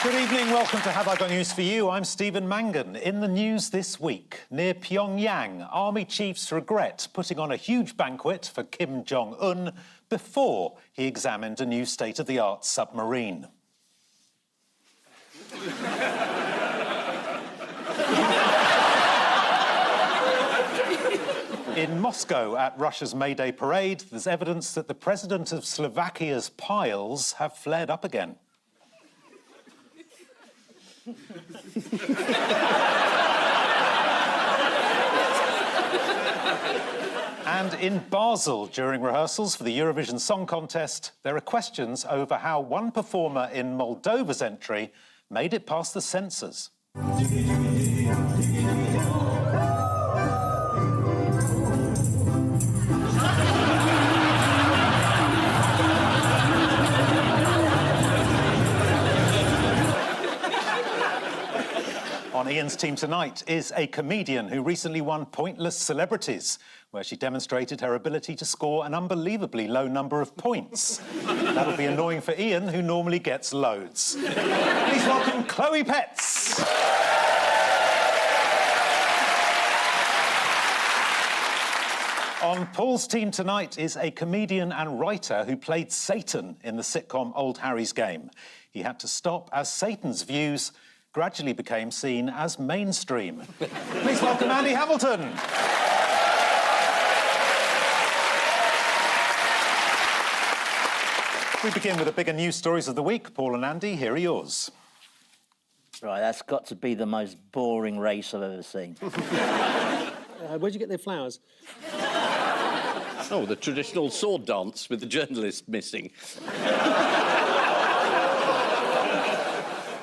Good evening, welcome to Have I Got News For You? I'm Stephen Mangan. In the news this week, near Pyongyang, army chiefs regret putting on a huge banquet for Kim Jong-un before he examined a new state-of-the-art submarine. In Moscow, at Russia's May Day parade, there's evidence that the president of Slovakia's piles have flared up again. And in Basel, during rehearsals for the Eurovision Song Contest, there are questions over how one performer in Moldova's entry made it past the censors. On Ian's team tonight is a comedian who recently won Pointless Celebrities, where she demonstrated her ability to score an unbelievably low number of points. That'll be annoying for Ian, who normally gets loads. Please welcome Chloe Petts. On Paul's team tonight is a comedian and writer who played Satan in the sitcom Old Harry's Game. He had to stop as Satan's views gradually became seen as mainstream. Please welcome Andy Hamilton. We begin with the bigger news stories of the week. Paul and Andy, here are yours. Right, that's got to be the most boring race I've ever seen. Where'd you get the flowers? Oh, the traditional sword dance with the journalist missing.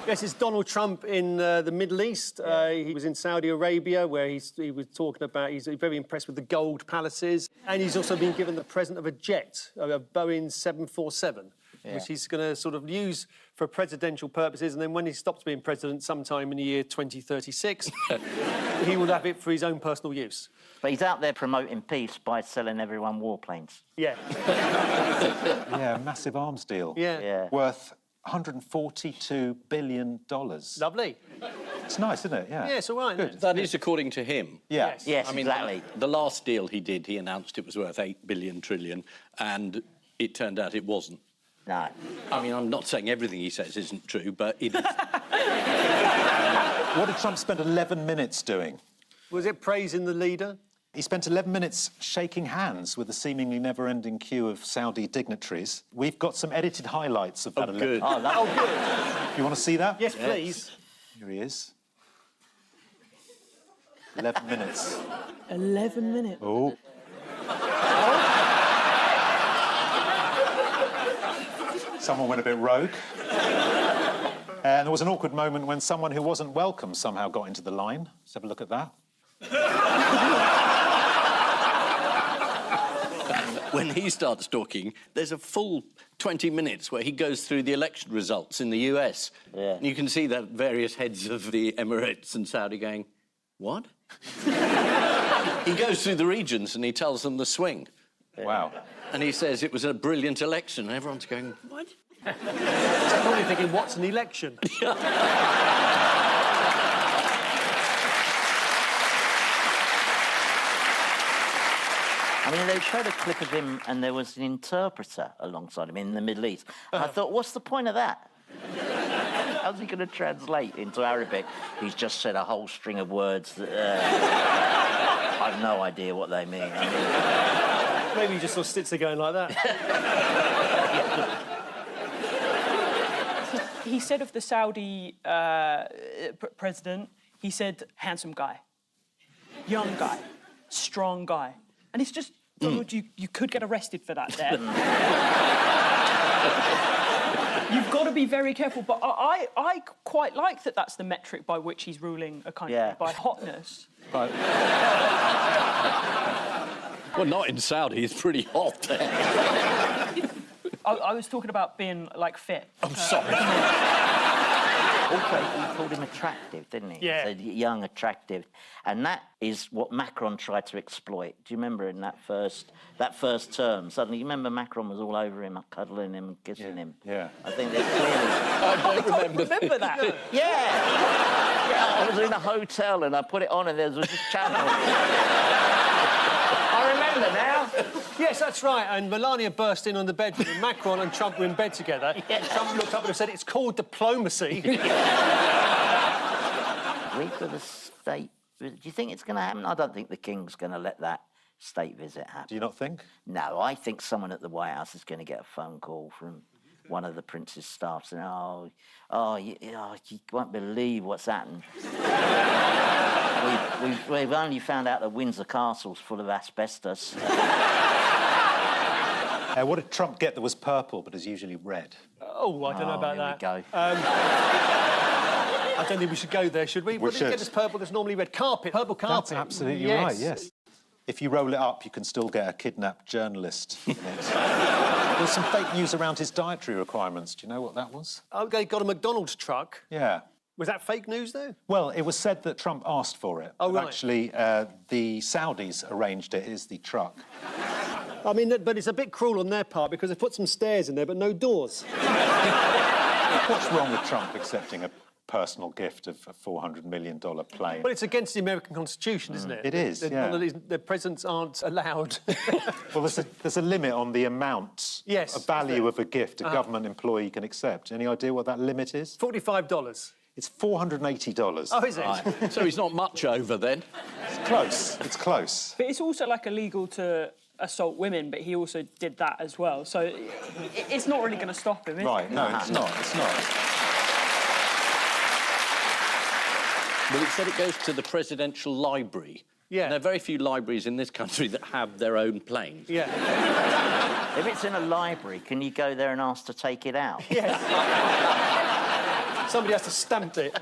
Yes, it's Donald Trump in the Middle East. He was in Saudi Arabia, where he was talking about he's very impressed with the gold palaces. And he's also been given the present of a jet, a Boeing 747, which he's going to sort of use for presidential purposes. And then when he stops being president sometime in the year 2036, he will have it for his own personal use. But he's out there promoting peace by selling everyone warplanes. Yeah. Yeah, massive arms deal. Yeah. Worth $142 billion. Lovely. It's nice, isn't it? Yeah. Yeah, it's all right. Good. That is according to him. Yeah. Yes, I mean, exactly. The last deal he did, he announced it was worth 8 billion trillion, and it turned out it wasn't. No. I mean, I'm not saying everything he says isn't true, but it is. What did Trump spend 11 minutes doing? Was it praising the leader? He spent 11 minutes shaking hands with a seemingly never-ending queue of Saudi dignitaries. We've got some edited highlights of that. Good. Oh, good. You want to see that? Yes, please. Here he is. 11 minutes. 11 minutes. Oh. Someone went a bit rogue. And there was an awkward moment when someone who wasn't welcome somehow got into the line. Let's have a look at that. When he starts talking, there's a full 20 minutes where he goes through the election results in the US. Yeah. And you can see that various heads of the Emirates and Saudi going, what? He goes through the regions and he tells them the swing. Wow. And he says it was a brilliant election. And everyone's going, what? So probably thinking, what's an election? I mean, they showed a clip of him and there was an interpreter alongside him in the Middle East. And I thought, what's the point of that? How's he going to translate into Arabic? He's just said a whole string of words that I've no idea what they mean. I mean... Maybe he just sort of sits there going like that. He said of the Saudi president, he said, handsome guy, young guy, strong guy. And it's just, Donald, you could get arrested for that there. You've got to be very careful. But I quite like that that's the metric by which he's ruling a country, by hotness. Right. Well, not in Saudi. It's pretty hot there. I was talking about being, like, fit. I'm sorry. Also, he called him attractive, didn't he? Yeah. He said young, attractive. And that is what Macron tried to exploit. Do you remember in that first term? Suddenly, you remember Macron was all over him, cuddling him and kissing him? Yeah. I think they clearly... I don't Remember that? Yeah! Yeah, I was in a hotel and I put it on and there was this channel. I remember now. Yes, that's right. And Melania burst in on the bedroom, and Macron and Trump were in bed together. Yeah. And Trump looked up and said, "It's called diplomacy." Week of the state visit. Do you think it's going to happen? I don't think the King's going to let that state visit happen. Do you not think? No, I think someone at the White House is going to get a phone call from one of the Prince's staff saying, you won't believe what's happened. we've only found out that Windsor Castle's full of asbestos. What did Trump get that was purple but is usually red? Oh, I don't know about here that. we go. I don't think we should go there, should we? What did should. he get as purple that's normally red? Carpet, purple carpet. That's absolutely Yes. right, yes. If you roll it up, you can still get a kidnapped journalist in it. There's some fake news around his dietary requirements. Do you know what that was? Oh, they got a McDonald's truck. Yeah. Was that fake news, though? Well, it was said that Trump asked for it. Oh, but right. Actually, the Saudis arranged it. Here's the truck. I mean, but it's a bit cruel on their part because they put some stairs in there but no doors. What's wrong with Trump accepting a personal gift of a $400 million plane? Well, it's against the American Constitution, isn't it? It is, yeah. The presidents aren't allowed. Well, there's a limit on the amount, Yes, a value is of a gift a government employee can accept. Any idea what that limit is? $45. It's $480. Oh, is it? Right. So he's not much over then. It's close. It's close. But it's also like illegal to assault women, but he also did that as well. So it's not really going to stop him, is Right, it? no, it's not. It's not. Well, it said it goes to the presidential library. Yeah. And there are very few libraries in this country that have their own planes. Yeah. If it's in a library, can you go there and ask to take it out? Yes. Somebody has to stamp it.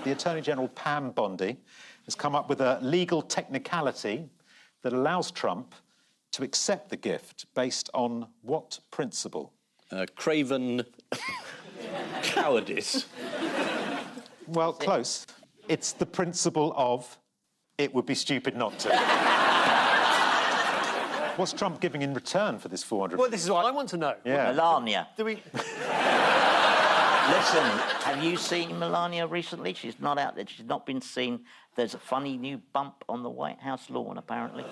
The Attorney General, Pam Bondi, has come up with a legal technicality that allows Trump to accept the gift based on what principle? Craven cowardice. Well, close. It's the principle of it would be stupid not to. What's Trump giving in return for this 400? Well, this is what I want to know. Yeah. Melania. Do we... Listen, have you seen Melania recently? She's not out there. She's not been seen. There's a funny new bump on the White House lawn, apparently.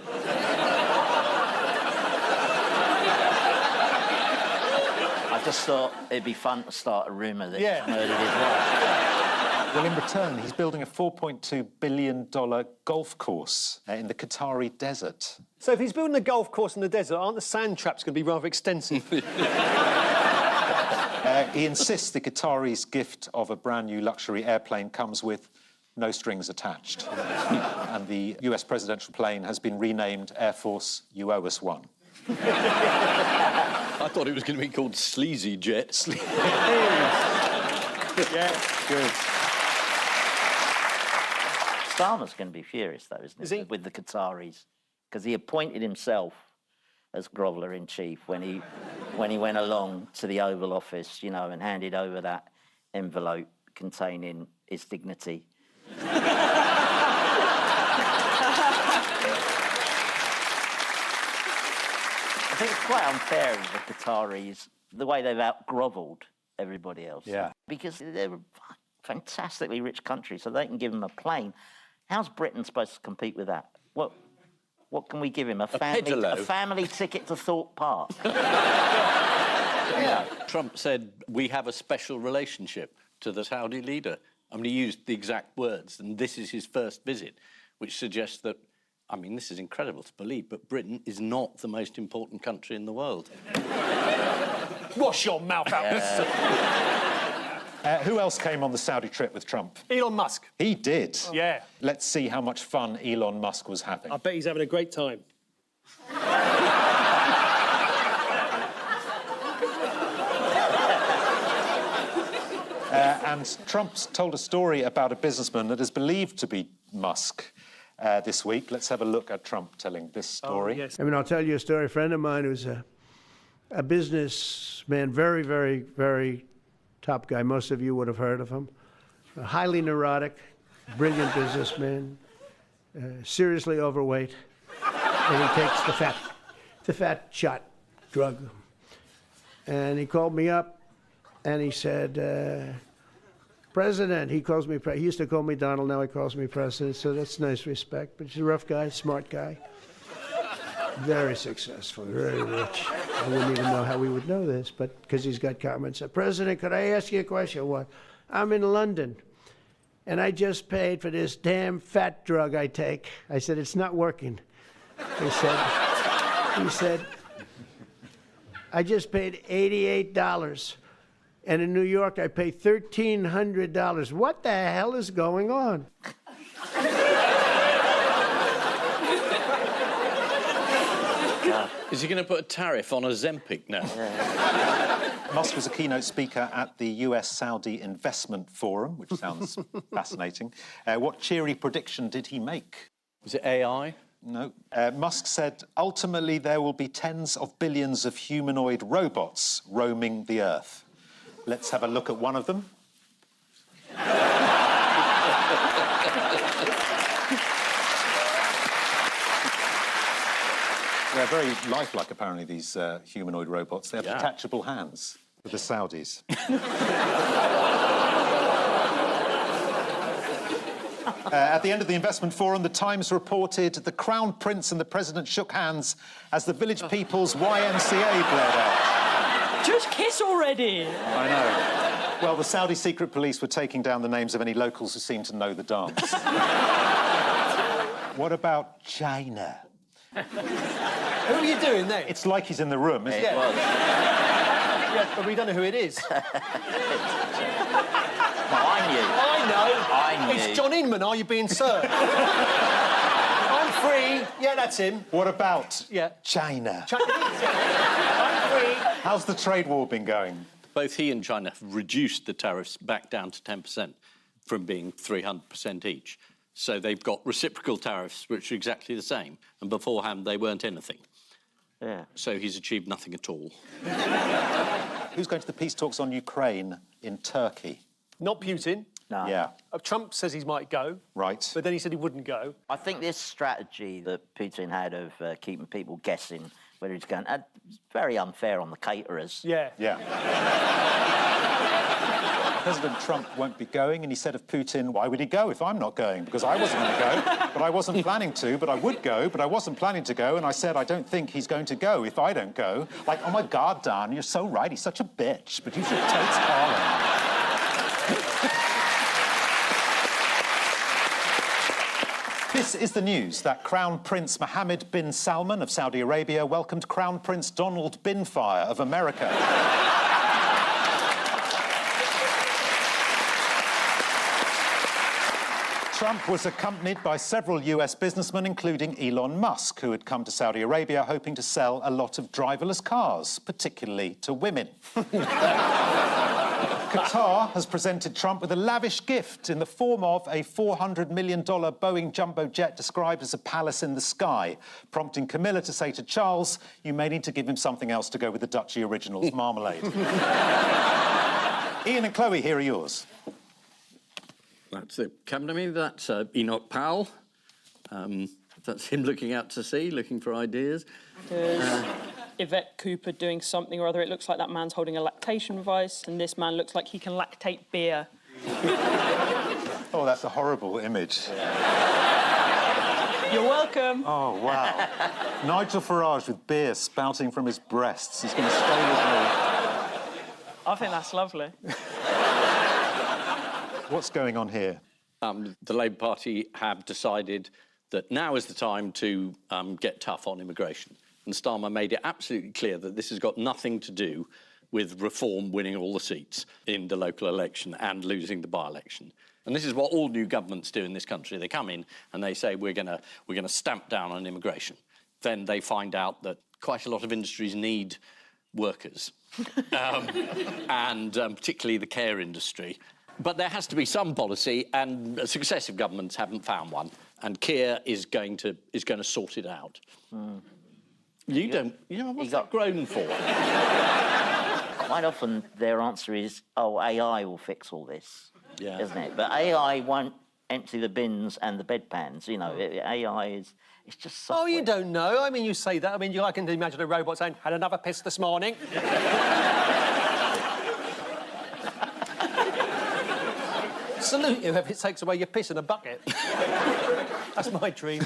I just thought it'd be fun to start a rumour that Yeah. he's murdered his wife. Well, in return, he's building a $4.2 billion golf course in the Qatari desert. So if he's building a golf course in the desert, aren't the sand traps going to be rather extensive? He insists the Qataris' gift of a brand new luxury airplane comes with no strings attached. And the US presidential plane has been renamed Air Force You Owe Us One. I thought it was going to be called Sleazy Jet. Yeah. Good. Starmer's going to be furious, though, isn't he? Is he? With the Qataris. Because he appointed himself as groveller-in-chief when he went along to the Oval Office, you know, and handed over that envelope containing his dignity. I think it's quite unfair of the Qataris, the way they've out-grovelled everybody else. Yeah. Because they're a fantastically rich country, so they can give him a plane. How's Britain supposed to compete with that? What can we give him? A pedalo? family ticket to Thorpe Park? Yeah. Trump said, we have a special relationship to the Saudi leader. I mean, he used the exact words, and this is his first visit, which suggests that, I mean, this is incredible to believe, but Britain is not the most important country in the world. Wash your mouth out. Who else came on the Saudi trip with Trump? Elon Musk. He did. Yeah. Let's see how much fun Elon Musk was having. I bet he's having a great time. And Trump's told a story about a businessman that is believed to be Musk this week. Let's have a look at Trump telling this story. Oh, yes. I mean, I'll tell you a story. A friend of mine who's a businessman, very, very, very top guy. Most of you would have heard of him. Highly neurotic, brilliant businessman, seriously overweight, and he takes the fat shot drug. And he called me up, and he said, President, he calls me, he used to call me Donald, now he calls me President, so that's nice respect. But he's a rough guy, smart guy, very successful, very rich. I wouldn't even know how we would know this, but because he's got comments. President, could I ask you a question? What? I'm in London, and I just paid for this damn fat drug I take. I said, it's not working. He said, I just paid $88. And in New York, I pay $1,300. What the hell is going on? Is he going to put a tariff on Ozempic now? Musk was a keynote speaker at the US-Saudi Investment Forum, which sounds fascinating. What cheery prediction did he make? Was it AI? No. Musk said, ultimately, there will be tens of billions of humanoid robots roaming the Earth. Let's have a look at one of them. They're very lifelike, apparently, these humanoid robots. They have detachable hands for the Saudis. At the end of the investment forum, the Times reported the Crown Prince and the President shook hands as the village people's YMCA blared out. Just kiss already. I know. Well, the Saudi secret police were taking down the names of any locals who seemed to know the dance. What about China? Who are you doing there? It's like he's in the room, isn't it? Yeah, but we don't know who it is. No, I knew. I know. It's John Inman. Are you being served? I'm free. Yeah, that's him. What about I'm China? free. How's the trade war been going? Both he and China have reduced the tariffs back down to 10% from being 300% each. So they've got reciprocal tariffs, which are exactly the same. And beforehand, they weren't anything. Yeah. So he's achieved nothing at all. Who's going to the peace talks on Ukraine in Turkey? Not Putin. No. Yeah. Trump says he might go. Right. But then he said he wouldn't go. I think this strategy that Putin had of keeping people guessing whether he's going, it's very unfair on the caterers. Yeah. Yeah. President Trump won't be going, and he said of Putin, why would he go if I'm not going? Because I wasn't going to go, but I wasn't planning to, but I would go, but I wasn't planning to go, and I said I don't think he's going to go if I don't go. Like, oh, my God, Don, you're so right, he's such a bitch, but you should totes call him. This is the news that Crown Prince Mohammed bin Salman of Saudi Arabia welcomed Crown Prince Donald Binfire of America. Trump was accompanied by several US businessmen, including Elon Musk, who had come to Saudi Arabia hoping to sell a lot of driverless cars, particularly to women. Qatar has presented Trump with a lavish gift in the form of a $400 million Boeing jumbo jet described as a palace in the sky, prompting Camilla to say to Charles, you may need to give him something else to go with the Duchy Originals marmalade. Ian and Chloe, here are yours. That's it. Come to me. That's Enoch Powell. That's him looking out to sea, looking for ideas. There's Yvette Cooper doing something or other. It looks like that man's holding a lactation device, and this man looks like he can lactate beer. Oh, that's a horrible image. You're welcome. Oh, wow. Nigel Farage with beer spouting from his breasts. He's going to stay with me. I think that's lovely. What's going on here? The Labour Party have decided that now is the time to get tough on immigration. And Starmer made it absolutely clear that this has got nothing to do with Reform winning all the seats in the local election and losing the by-election. And this is what all new governments do in this country. They come in and they say, we're going to stamp down on immigration. Then they find out that quite a lot of industries need workers, and particularly the care industry. But there has to be some policy, and successive governments haven't found one. And Keir is going to sort it out. You know what's that groan for? Quite often their answer is, oh, AI will fix all this, Yeah. isn't it? But AI won't empty the bins and the bedpans, you know. AI is... It's just software. Oh, you don't know. I mean, you say that. I mean, I can imagine a robot saying, had another piss this morning. Salute you if it takes away your piss in a bucket. That's my dream.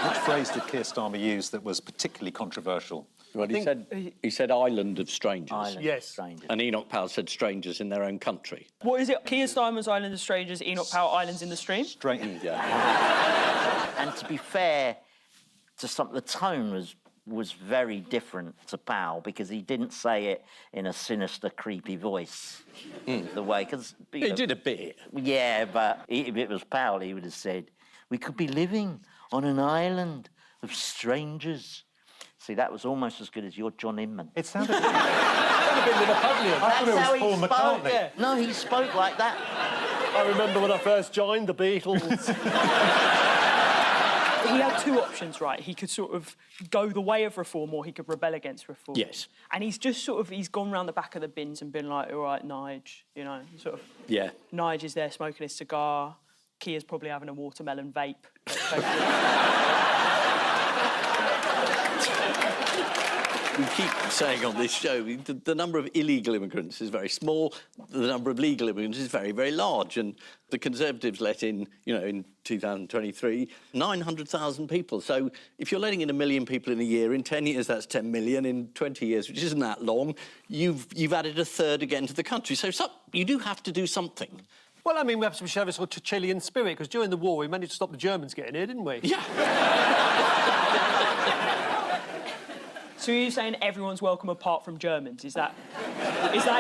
Which phrase did Keir Starmer use that was particularly controversial? Well, he said island of strangers. Island Yes. strangers. And Enoch Powell said strangers in their own country. What is it? Keir Starmer's Island of Strangers, Enoch Powell Islands in the Stream? Straight. And to be fair to some, the tone was very different to Powell because he didn't say it in a sinister, creepy voice. The way, because He did a bit. yeah, but if it was Powell, he would have said, "We could be living on an island of strangers." See, that was almost as good as your John Inman. It sounded... Could have been the Napoleon. I thought it was Paul spoke. McCartney. Yeah. No, he spoke like that. I remember when I first joined the Beatles. He had two options, right? He could sort of go the way of reform or he could rebel against reform. Yes. And he's just sort of, he's gone round the back of the bins and been like, all right, Nige, you know, sort of... Yeah. Nige is there smoking his cigar. Keir's probably having a watermelon vape. We keep saying on this show, the number of illegal immigrants is very small, the number of legal immigrants is very, very large. And the Conservatives let in, you know, in 2023, 900,000 people. So if you're letting in 1 million people in a year, in 10 years, that's 10 million. In 20 years, which isn't that long, you've added a third again to the country. So you do have to do something. Well, I mean, we should have a sort of Chilean spirit, because during the war, we managed to stop the Germans getting here, didn't we? Yeah. So you're saying everyone's welcome apart from Germans? Is that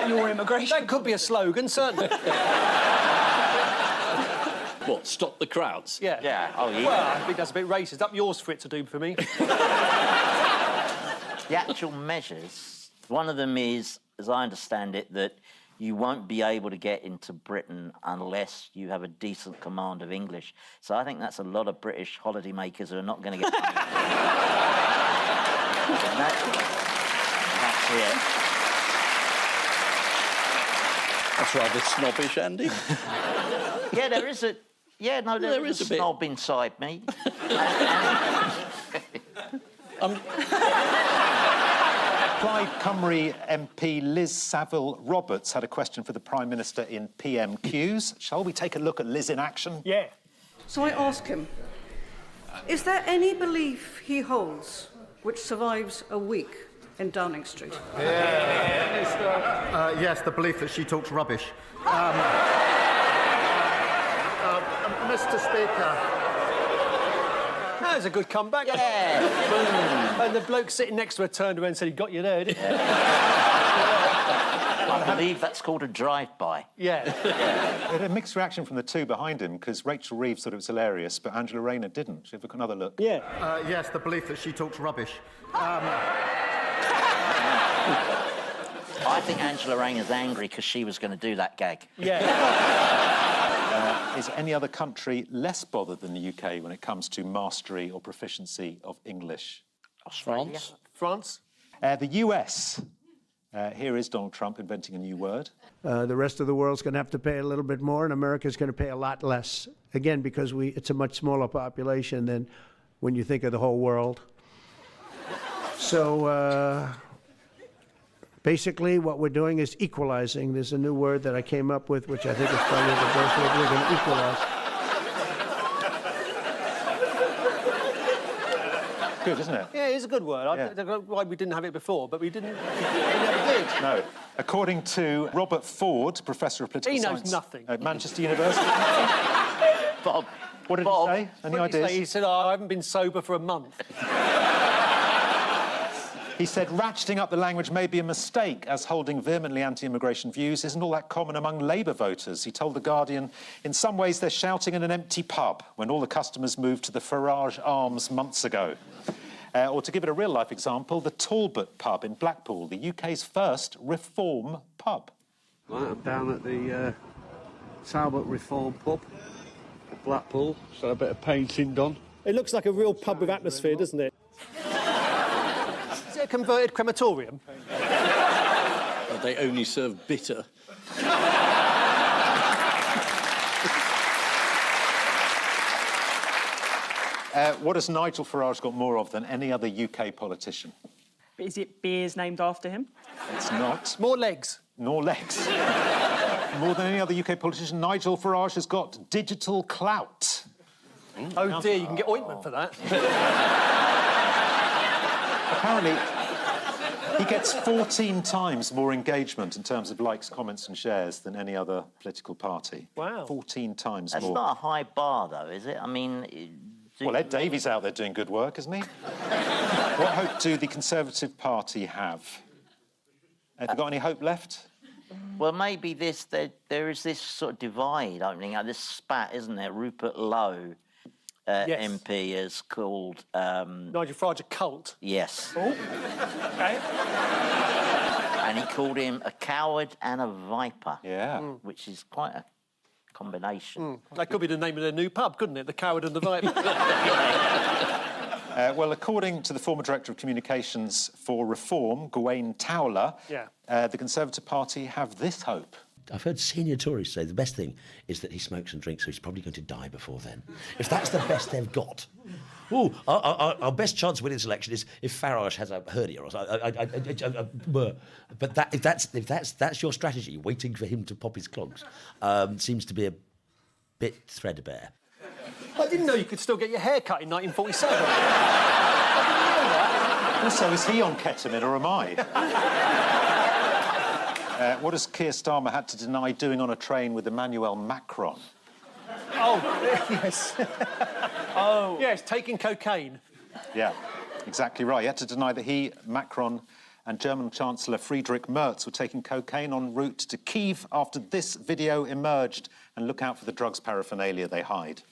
your immigration? That could be a slogan, certainly. What, stop the crowds? Yeah. Yeah, oh, yeah. Well, I think that's a bit racist. Up yours for it to do for me. The actual measures, one of them is, as I understand it, that you won't be able to get into Britain unless you have a decent command of English. So I think that's a lot of British holidaymakers who are not going to get... That's it. That's rather snobbish, Andy. Yeah, there is a... Yeah, no, there is a bit. snob inside me. Plaid Cymru MP Liz Saville-Roberts had a question for the Prime Minister in PMQs. Shall we take a look at Liz in action? Yeah. So I ask him, is there any belief he holds which survives a week in Downing Street? Yes, the belief that she talks rubbish. Mr. Speaker. That was a good comeback. Yeah. And the bloke sitting next to her turned around and said, he got you there, didn't he? I believe that's called a drive-by. Yeah. It had a mixed reaction from the two behind him, because Rachel Reeves thought it was hilarious, but Angela Rayner didn't. Should we have another look? Yeah. Yes, the belief that she talks rubbish. I think Angela Rayner's angry because she was going to do that gag. Yeah. Is any other country less bothered than the UK when it comes to mastery or proficiency of English? Australia. France? The US. Here is Donald Trump inventing a new word. The rest of the world's going to have to pay a little bit more, and America's going to pay a lot less. Again, because it's a much smaller population than when you think of the whole world. So basically, what we're doing is equalizing. There's a new word that I came up with, which I think is probably the best word. We're going to equalize. Good, isn't it? Yeah, it's a good word. I don't know why we didn't have it before, but we didn't. We never did. No. According to Robert Ford, Professor of Political He Science... knows nothing. At Manchester University. Bob. What did Bob. he say? Any What did he ideas? say? He said, oh, I haven't been sober for a month. He said ratcheting up the language may be a mistake, as holding vehemently anti-immigration views isn't all that common among Labour voters. He told The Guardian, in some ways they're shouting in an empty pub when all the customers moved to the Farage Arms months ago. Or to give it a real-life example, the Talbot pub in Blackpool, the UK's first reform pub. Right, I'm down at the Talbot Reform Pub, Blackpool. Just had a bit of painting done. It looks like a real pub with atmosphere, doesn't it? a converted crematorium? They only serve bitter. What has Nigel Farage got more of than any other UK politician? Is it beers named after him? It's not. More legs. Nor legs. More than any other UK politician, Nigel Farage has got digital clout. Oh dear, you can get ointment for that. Apparently, he gets 14 times more engagement in terms of likes, comments and shares than any other political party. Wow. 14 times That's more. not a high bar, though, is it? I mean... Well, Ed Davies out there doing good work, isn't he? What hope do the Conservative Party have? Have you got any hope left? Well, maybe there is this sort of divide opening up, this spat, isn't there? Rupert Lowe, Yes. MP, is called... Nigel Farage a cult. Yes. Oh, OK. And he called him a coward and a viper. Yeah. Which is quite a combination. That could be the name of their new pub, couldn't it? The Coward and the Viper. Well, according to the former Director of Communications for Reform, Gawain Towler, the Conservative Party have this hope. I've heard senior Tories say the best thing is that he smokes and drinks, so he's probably going to die before then. If that's the best they've got. Oh, our best chance of winning this election is if Farage has a hernia or something. But if that's your strategy, waiting for him to pop his clogs, seems to be a bit threadbare. I didn't know you could still get your hair cut in 1947. Also, is he on ketamine or am I? What has Keir Starmer had to deny doing on a train with Emmanuel Macron? Oh, yes. Oh. Yes, taking cocaine. Yeah, exactly right. He had to deny that he, Macron and German Chancellor Friedrich Merz were taking cocaine en route to Kyiv after this video emerged. And look out for the drugs paraphernalia they hide.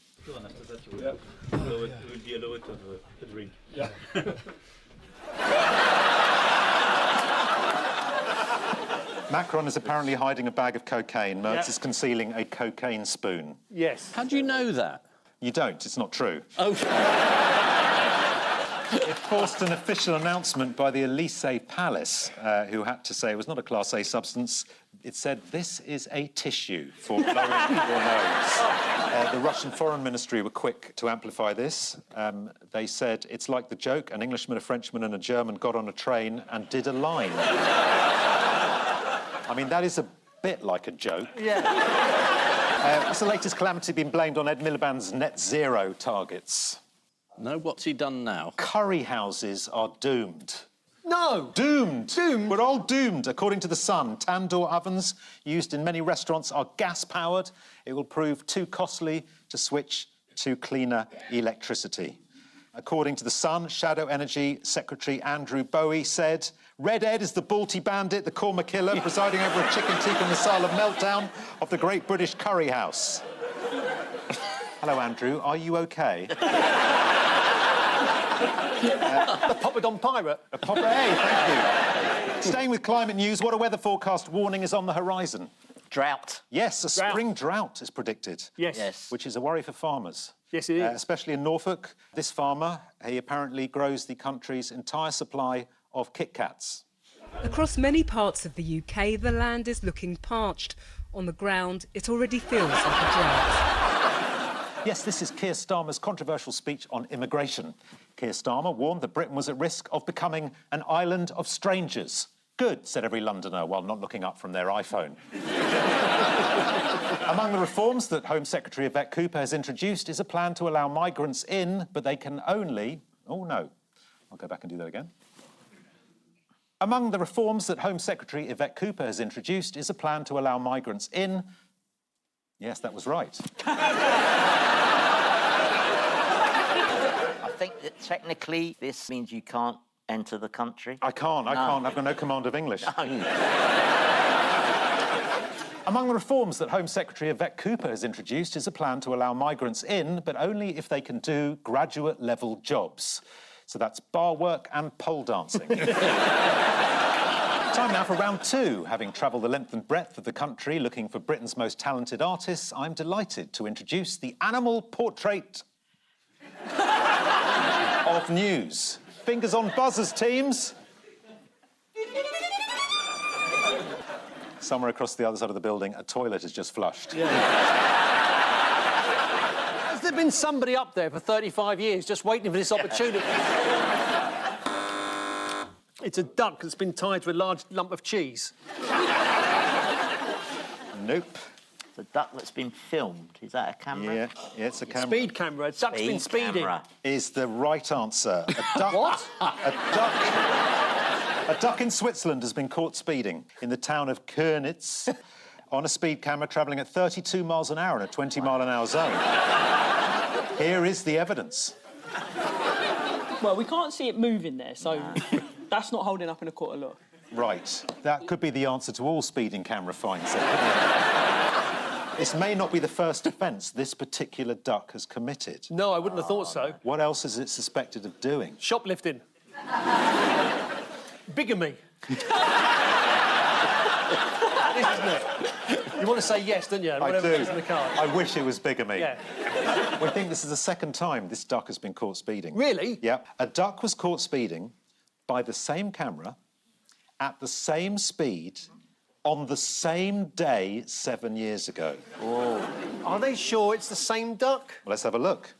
Macron is apparently hiding a bag of cocaine. Merz is concealing a cocaine spoon. Yes. How do you know that? You don't. It's not true. Oh. It forced an official announcement by the Elysee Palace, who had to say it was not a Class A substance. It said, this is a tissue for blowing your nose. The Russian Foreign Ministry were quick to amplify this. They said, it's like the joke, an Englishman, a Frenchman and a German got on a train and did a line. I mean, that is a bit like a joke. Yeah. Has the latest calamity been blamed on Ed Miliband's net zero targets? No, what's he done now? Curry houses are doomed. No! Doomed! Doomed! We're all doomed, according to The Sun. Tandoor ovens used in many restaurants are gas-powered. It will prove too costly to switch to cleaner electricity. According to The Sun, Shadow Energy Secretary Andrew Bowie said, Red Ed is the Balti bandit, the Korma killer, presiding over a chicken tikka masala meltdown of the Great British Curry House. Hello, Andrew. Are you OK? The Poppadom pirate. Hey, thank you. Staying with climate news, what a weather forecast warning is on the horizon? Drought. Yes, a spring drought is predicted. Yes. Which is a worry for farmers. Yes, it is. Especially in Norfolk. This farmer, he apparently grows the country's entire supply of Kit Kats. Across many parts of the UK, the land is looking parched. On the ground, it already feels like a drought. Yes, this is Keir Starmer's controversial speech on immigration. Keir Starmer warned that Britain was at risk of becoming an island of strangers. Good, said every Londoner while not looking up from their iPhone. Among the reforms that Home Secretary Yvette Cooper has introduced is a plan to allow migrants in, but they can only... Oh, no. I'll go back and do that again. Among the reforms that Home Secretary Yvette Cooper has introduced is a plan to allow migrants in... Yes, that was right. I think that technically this means you can't enter the country. I can't. I've got no command of English. Among the reforms that Home Secretary Yvette Cooper has introduced is a plan to allow migrants in, but only if they can do graduate-level jobs. So that's bar work and pole dancing. Time now for round two. Having travelled the length and breadth of the country looking for Britain's most talented artists, I'm delighted to introduce the animal portrait of news. Fingers on buzzers, teams. Somewhere across the other side of the building, a toilet is just flushed. Yeah. Has there been somebody up there for 35 years just waiting for this opportunity? It's a duck that's been tied to a large lump of cheese. Nope. It's a duck that's been filmed. Is that a camera? Yeah, it's a camera. Speed camera. A duck's been speeding. Camera. Is the right answer. A duck. What? A duck in Switzerland has been caught speeding in the town of Königs on a speed camera travelling at 32 miles an hour in a 20-mile-an-hour zone. Here is the evidence. Well, we can't see it moving there, so that's not holding up in a court of law. Right. That could be the answer to all speeding camera fines. Then, couldn't it? This may not be the first offence this particular duck has committed. No, I wouldn't have thought so. What else is it suspected of doing? Shoplifting. Bigamy. That is, isn't it? You want to say yes, don't you? I Whatever do. it is in the card. I wish it was bigamy. Yeah. We think this is the second time this duck has been caught speeding. Really? Yeah. A duck was caught speeding by the same camera at the same speed on the same day 7 years ago. Oh. Are they sure it's the same duck? Well, let's have a look.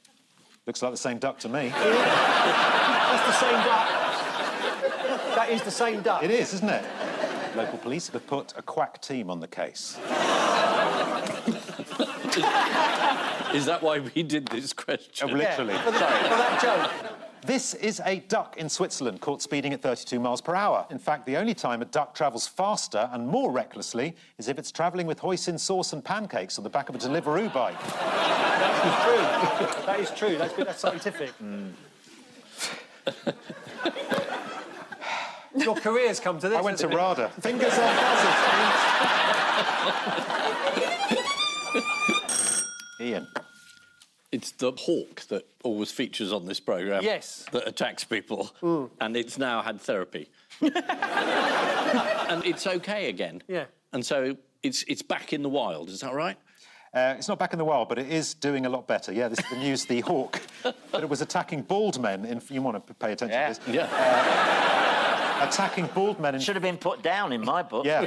Looks like the same duck to me. That's the same duck. That is the same duck. It is, isn't it? Local police have put a quack team on the case. Is that why we did this question? Oh, literally. For that joke. This is a duck in Switzerland caught speeding at 32 miles per hour. In fact, the only time a duck travels faster and more recklessly is if it's travelling with hoisin sauce and pancakes on the back of a Deliveroo bike. That is true. That is true. That's scientific. Your career's come to this. I went to hasn't it? RADA. Fingers on buzzers. Ian. It's the hawk that always features on this programme. Yes. That attacks people. And it's now had therapy. And it's OK again. Yeah. And so it's back in the wild, is that right? It's not back in the wild, but it is doing a lot better. Yeah, this is the news, the hawk. But it was attacking bald men in... You want to pay attention to this? Yeah. Attacking bald men in... Should have been put down in my book. Yeah.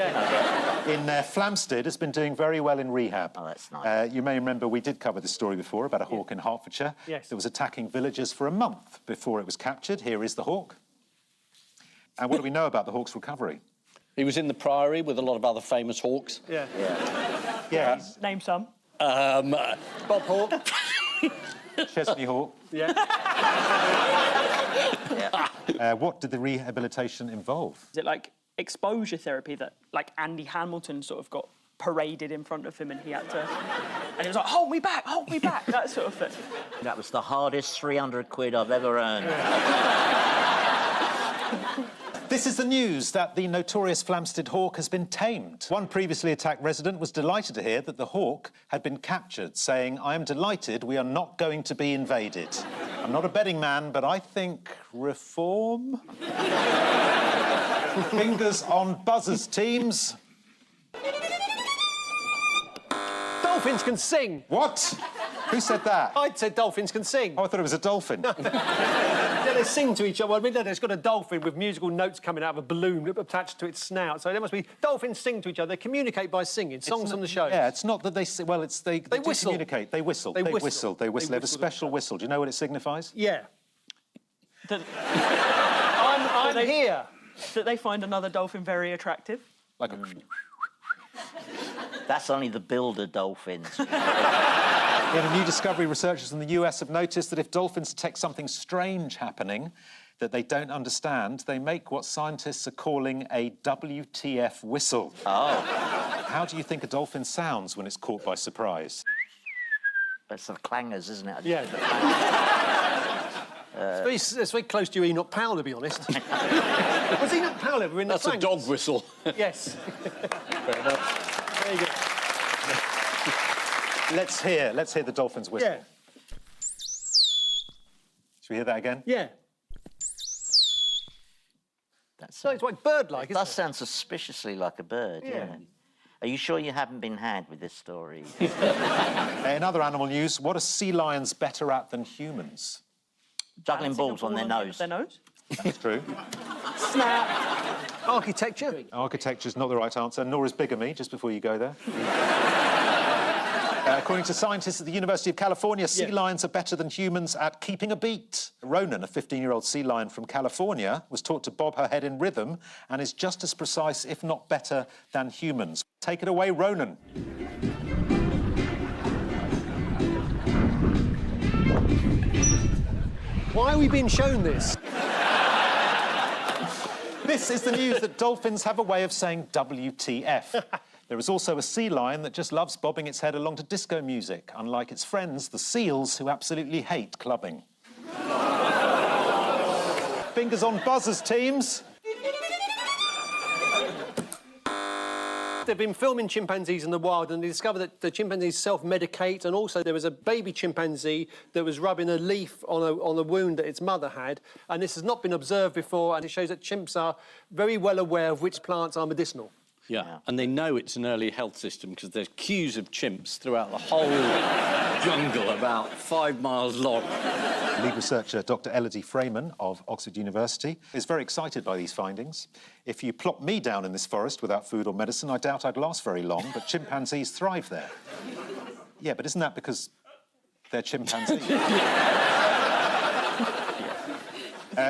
In Flamstead, has been doing very well in rehab. Oh, that's nice. You may remember we did cover this story before about a hawk in Hertfordshire. Yes. It was attacking villagers for a month before it was captured. Here is the hawk. And what do we know about the hawk's recovery? He was in the Priory with a lot of other famous hawks. Yeah. Yeah. Name some. Bob Hawke. Chesney Hawk. Yeah. What did the rehabilitation involve? Is it like exposure therapy that, like, Andy Hamilton sort of got paraded in front of him and he had to... And he was like, hold me back, that sort of thing. That was the hardest 300 quid I've ever earned. This is the news that the notorious Flamstead hawk has been tamed. One previously attacked resident was delighted to hear that the hawk had been captured, saying, I am delighted we are not going to be invaded. I'm not a betting man, but I think reform? Fingers on buzzers, teams. Dolphins can sing. What? Who said that? I said dolphins can sing. Oh, I thought it was a dolphin. Yeah, they sing to each other. I mean, it's got a dolphin with musical notes coming out of a balloon attached to its snout. So there must be... Dolphins sing to each other. They communicate by singing. Songs on the show. Yeah, it's not that they... Well, it's they do whistle. communicate. They whistle. They They whistle. whistle. They They have a whistle special whistle. Do you know what it signifies? Yeah. That, I'm here. that they find another dolphin very attractive. Like a... That's only the builder dolphins. In a new discovery, researchers in the US have noticed that if dolphins detect something strange happening that they don't understand, they make what scientists are calling a WTF whistle. Oh. How do you think a dolphin sounds when it's caught by surprise? That's the clangers, isn't it? Yeah. It's very close to your Enoch Powell, to be honest. Was Enoch Powell ever in the That's a Franks? dog whistle. Yes. Fair enough. There you go. Let's hear the dolphin's whistle. Yeah. Should we hear that again? Yeah. That's So it's like bird-like, It isn't does sound suspiciously like a bird, Yeah. yeah. Are you sure you haven't been had with this story? In other animal news, what are sea lions better at than humans? Juggling balls on their nose. Their nose? That's true. Snap. Architecture? Architecture's not the right answer, nor is bigamy, just before you go there. According to scientists at the University of California, sea lions are better than humans at keeping a beat. Ronan, a 15-year-old sea lion from California, was taught to bob her head in rhythm and is just as precise, if not better, than humans. Take it away, Ronan. Why are we being shown this? This is the news that dolphins have a way of saying WTF. There is also a sea lion that just loves bobbing its head along to disco music, unlike its friends, the seals, who absolutely hate clubbing. Fingers on buzzers, teams. They've been filming chimpanzees in the wild and they discovered that the chimpanzees self-medicate, and also there was a baby chimpanzee that was rubbing a leaf on a wound that its mother had, and this has not been observed before, and it shows that chimps are very well aware of which plants are medicinal. Yeah, and they know it's an early health system because there's queues of chimps throughout the whole jungle, about 5 miles long. Lead researcher Dr. Elodie Freeman of Oxford University is very excited by these findings. If you plop me down in this forest without food or medicine, I doubt I'd last very long, but chimpanzees thrive there. Yeah, but isn't that because they're chimpanzees?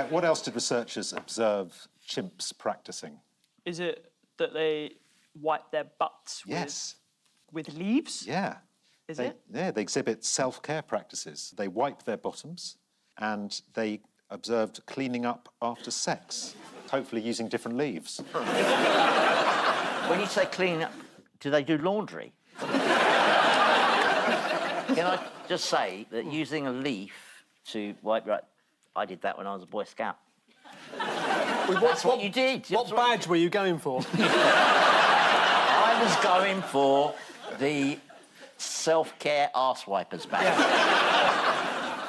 What else did researchers observe chimps practising? Is it that they wipe their butts with leaves? Yeah. Is it? Yeah, they exhibit self-care practices. They wipe their bottoms and they observed cleaning up after sex, hopefully using different leaves. When you say clean up, do they do laundry? Can I just say that using a leaf to wipe your... I did that when I was a Boy Scout. That's what you did. What badge were you going for? I was going for the self-care arse wipers badge.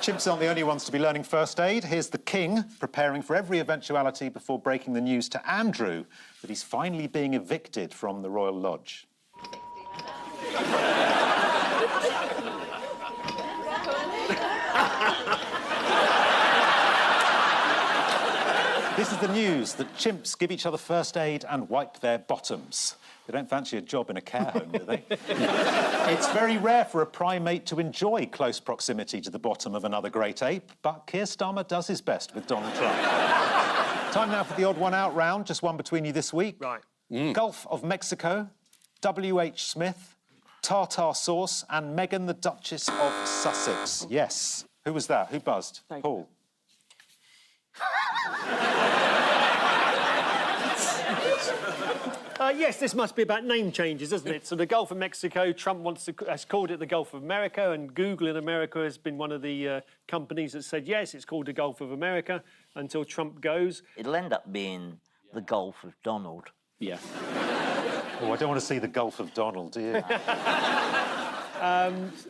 Chimps aren't the only ones to be learning first aid. Here's the king preparing for every eventuality before breaking the news to Andrew that he's finally being evicted from the Royal Lodge. This is the news that chimps give each other first aid and wipe their bottoms. They don't fancy a job in a care home, do they? It's very rare for a primate to enjoy close proximity to the bottom of another great ape, but Keir Starmer does his best with Donald Trump. Time now for the odd one out round, just one between you this week. Right. Gulf of Mexico, W.H. Smith, tartar sauce, and Meghan, the Duchess of Sussex. Yes. Who was that? Who buzzed? Paul. Yes, this must be about name changes, isn't it? So the Gulf of Mexico, Trump has called it the Gulf of America, and Google in America has been one of the companies that said, yes, it's called the Gulf of America until Trump goes. It'll end up being the Gulf of Donald. Yeah. Oh, I don't want to see the Gulf of Donald, do you?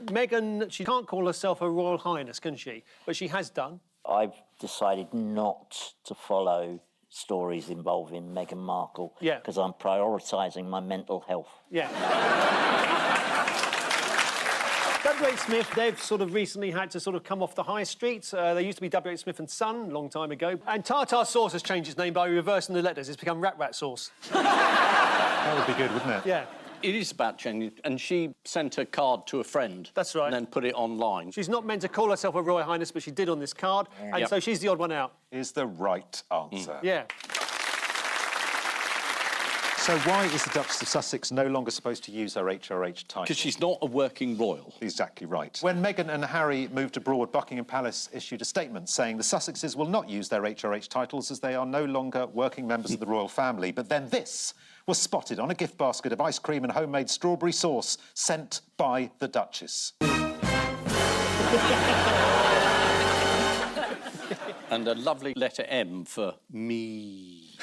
Meghan, she can't call herself a Royal Highness, can she? But she has done. I've decided not to follow stories involving Meghan Markle because I'm prioritising my mental health. Yeah. W.H. Smith, they've sort of recently had to sort of come off the high street. They used to be W.H. Smith and Son a long time ago. And tartar sauce has changed its name by reversing the letters. It's become rat sauce. That would be good, wouldn't it? Yeah. It is about changing, and she sent a card to a friend. That's right. And then put it online. She's not meant to call herself a Royal Highness, but she did on this card, and so she's the odd one out. Is the right answer. Yeah. So why is the Duchess of Sussex no longer supposed to use her HRH title? Because she's not a working royal. Exactly right. When Meghan and Harry moved abroad, Buckingham Palace issued a statement saying the Sussexes will not use their HRH titles as they are no longer working members of the royal family. But then this was spotted on a gift basket of ice cream and homemade strawberry sauce sent by the Duchess. And a lovely letter M for me.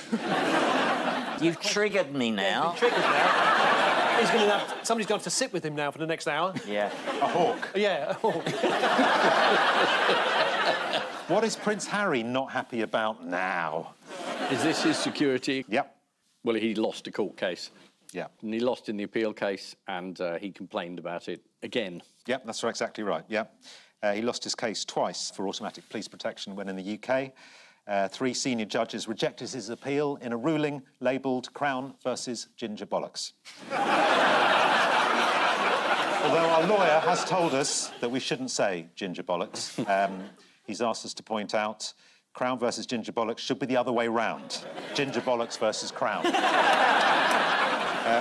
You've triggered me now. Triggered now. Somebody's going to have to sit with him now for the next hour. Yeah. A hawk. Yeah, a hawk. What is Prince Harry not happy about now? Is this his security? Yep. Well, he lost a court case. Yeah. And he lost in the appeal case, and he complained about it again. Yep, that's exactly right, yep. He lost his case twice for automatic police protection when in the UK. 3 senior judges rejected his appeal in a ruling labelled Crown versus Ginger Bollocks. Although our lawyer has told us that we shouldn't say Ginger Bollocks, he's asked us to point out Crown versus Ginger Bollocks should be the other way round. Ginger Bollocks versus Crown.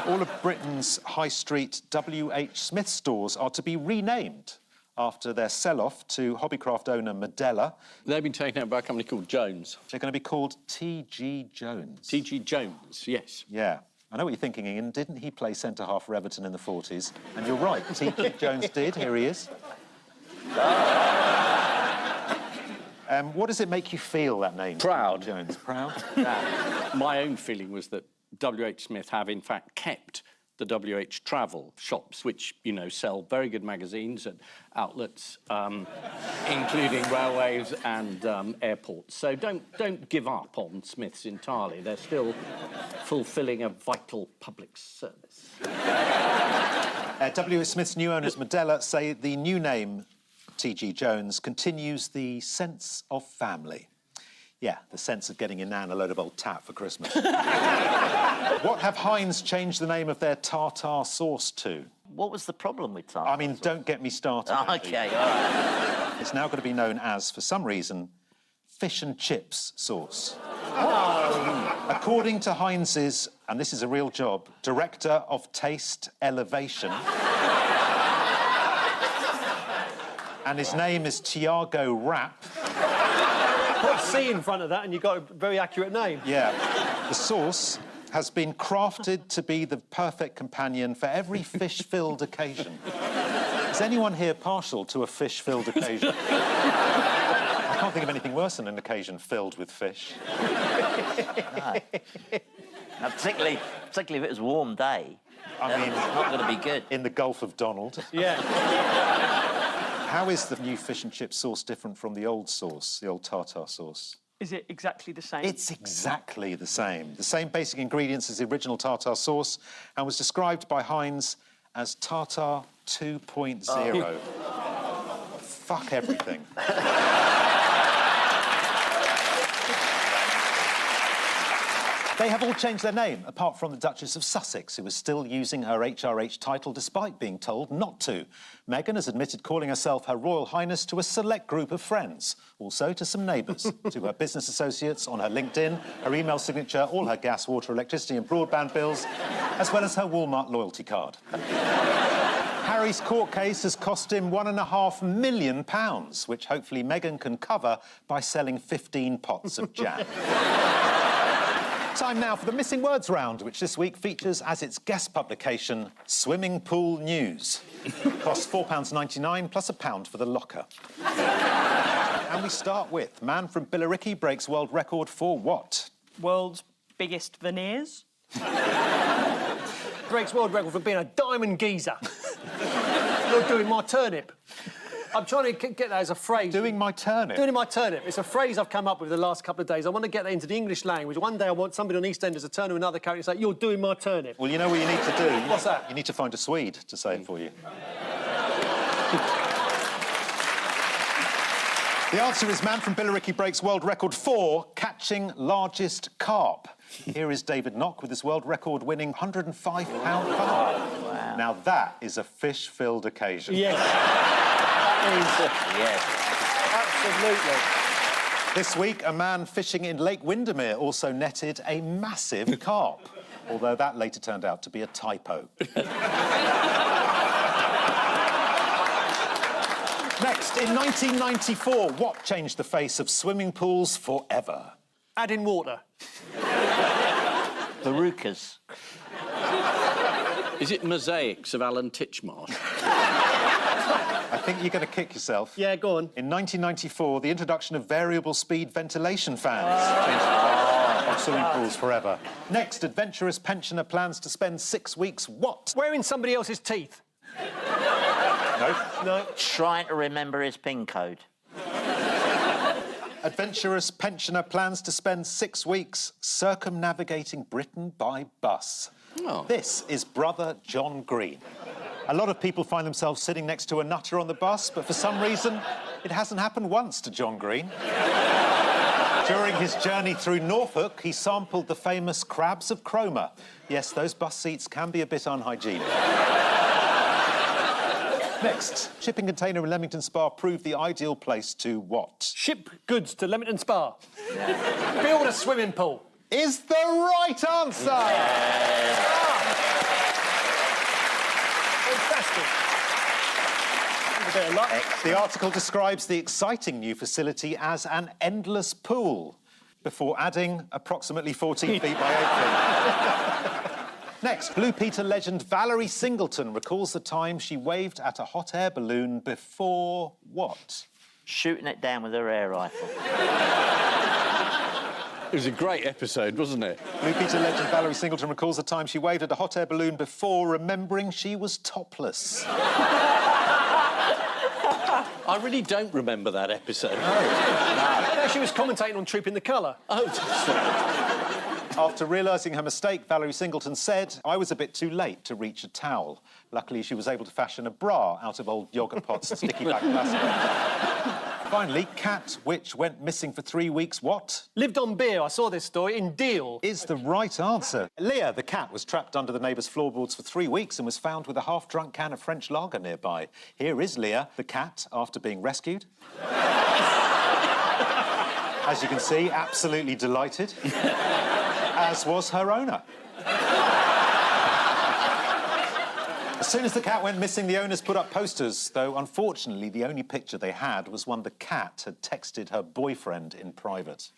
All of Britain's high street W.H. Smith stores are to be renamed after their sell-off to hobbycraft owner Medela. They've been taken out by a company called Jones. They're going to be called T.G. Jones. T.G. Jones, yes. Yeah. I know what you're thinking, Ian. Didn't he play centre-half for Everton in the 40s? And you're right, T.G. Jones did. Here he is. What does it make you feel, that name? Proud. T.G. Jones. Proud? My own feeling was that W.H. Smith have, in fact, kept the W.H. Travel shops, which, you know, sell very good magazines at outlets, including railways and airports. So don't give up on Smiths entirely. They're still fulfilling a vital public service. W.H. Smith's new owners, Medela, say the new name, T.G. Jones, continues the sense of family. Yeah, the sense of getting your nan a load of old tat for Christmas. What have Heinz changed the name of their tartar sauce to? What was the problem with tartar? I mean, don't get me started. OK, all right. It's now going to be known as, for some reason, fish and chips sauce. According to Heinz's, and this is a real job, Director of Taste Elevation, and his name is Tiago Rapp. Put C in front of that and you've got a very accurate name. Yeah. The sauce has been crafted to be the perfect companion for every fish-filled occasion. Is anyone here partial to a fish-filled occasion? I can't think of anything worse than an occasion filled with fish. No. Now, particularly if it was a warm day. I mean, it's not going to be good. In the Gulf of Donald. Yeah. How is the new fish and chip sauce different from the old sauce, the old tartar sauce? Is it exactly the same? It's exactly the same. The same basic ingredients as the original tartar sauce, and was described by Heinz as tartar 2.0. Oh. Fuck everything. They have all changed their name, apart from the Duchess of Sussex, who is still using her HRH title despite being told not to. Meghan has admitted calling herself Her Royal Highness to a select group of friends, also to some neighbours, to her business associates, on her LinkedIn, her email signature, all her gas, water, electricity and broadband bills, as well as her Walmart loyalty card. Harry's court case has cost him £1.5 million, which hopefully Meghan can cover by selling 15 pots of jam. Time now for the Missing Words round, which this week features as its guest publication, Swimming Pool News. Costs £4.99 plus £1 for the locker. And we start with, man from Billericay breaks world record for what? World's biggest veneers. Breaks world record for being a diamond geezer. You're doing my turnip. I'm trying to get that as a phrase. Doing my turnip? Doing my turnip. It's a phrase I've come up with the last couple of days. I want to get that into the English language. One day I want somebody on EastEnders to turn to another character and say, you're doing my turnip. Well, you know what you need to do? What's that? You need to find a Swede to say it for you. The answer is man from Billericay breaks world record for catching largest carp. Here is David Knock with his world record-winning £105 carp. Wow. Now that is a fish-filled occasion. Yes. Yes. Absolutely. This week, a man fishing in Lake Windermere also netted a massive carp, although that later turned out to be a typo. Next, in 1994, what changed the face of swimming pools forever? Add in water. Barukas. Is it mosaics of Alan Titchmarsh? I think you're going to kick yourself. Yeah, go on. In 1994, the introduction of variable speed ventilation fans changed the face of swimming pools forever. Next, adventurous pensioner plans to spend 6 weeks what? Wearing somebody else's teeth. No. No. Trying to remember his PIN code. Adventurous pensioner plans to spend 6 weeks circumnavigating Britain by bus. Oh. This is brother John Green. A lot of people find themselves sitting next to a nutter on the bus, but for some reason, it hasn't happened once to John Green. During his journey through Norfolk, he sampled the famous crabs of Cromer. Yes, those bus seats can be a bit unhygienic. Next, shipping container in Leamington Spa proved the ideal place to what? Ship goods to Leamington Spa. Build a swimming pool. Is the right answer! Fantastic. A bit of luck. The article describes the exciting new facility as an endless pool, before adding approximately 14 feet by 8 feet. Next, Blue Peter legend Valerie Singleton recalls the time she waved at a hot air balloon before what? Shooting it down with her air rifle. It was a great episode, wasn't it? Blue Peter legend Valerie Singleton recalls the time she waved at a hot air balloon before remembering she was topless. I really don't remember that episode. No, she was commentating on Troop in the Colour. Oh, sorry. After realising her mistake, Valerie Singleton said, "I was a bit too late to reach a towel. Luckily, she was able to fashion a bra out of old yoghurt pots and sticky back plastic." Finally, cat which went missing for 3 weeks, what? Lived on beer. I saw this story in Deal. Is the right answer. Leah, the cat, was trapped under the neighbour's floorboards for 3 weeks and was found with a half-drunk can of French lager nearby. Here is Leah, the cat, after being rescued. As you can see, absolutely delighted. As was her owner. As soon as the cat went missing, the owners put up posters, though unfortunately the only picture they had was one the cat had texted her boyfriend in private.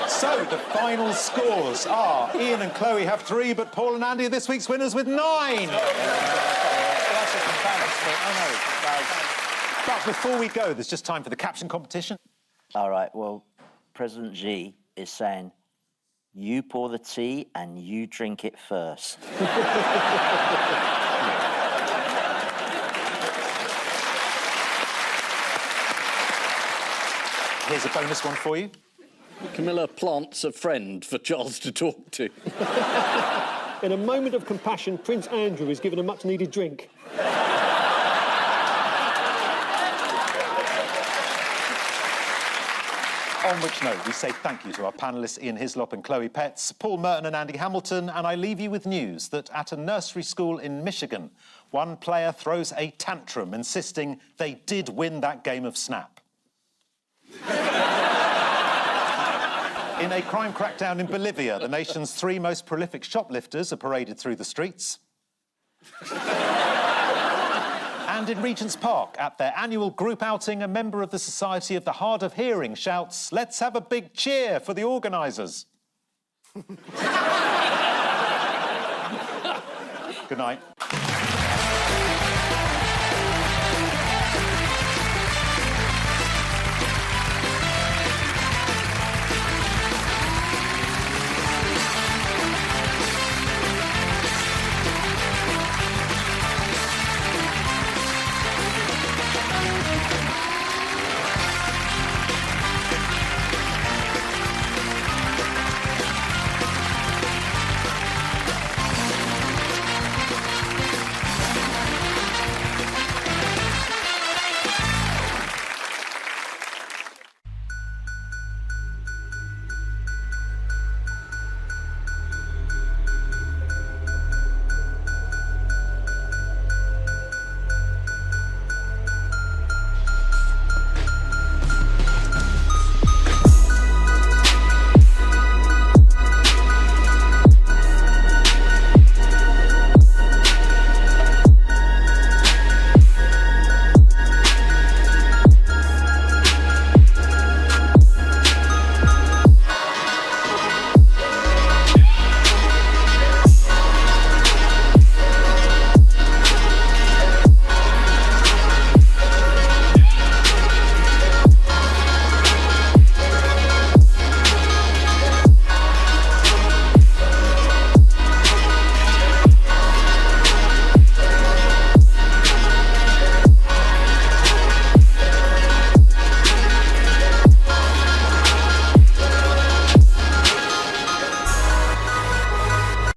So, the final scores are Ian and Chloe have 3, but Paul and Andy are this week's winners with 9. But before we go, there's just time for the caption competition. All right, well, President Xi is saying, you pour the tea and you drink it first. Here's a bonus one for you. Camilla plants a friend for Charles to talk to. In a moment of compassion, Prince Andrew is given a much-needed drink. On which note, we say thank you to our panellists Ian Hislop and Chloe Petts, Paul Merton and Andy Hamilton, and I leave you with news that at a nursery school in Michigan, one player throws a tantrum insisting they did win that game of Snap. In a crime crackdown in Bolivia, the nation's 3 most prolific shoplifters are paraded through the streets. And in Regent's Park, at their annual group outing, a member of the Society of the Hard of Hearing shouts, "Let's have a big cheer for the organisers." Good night.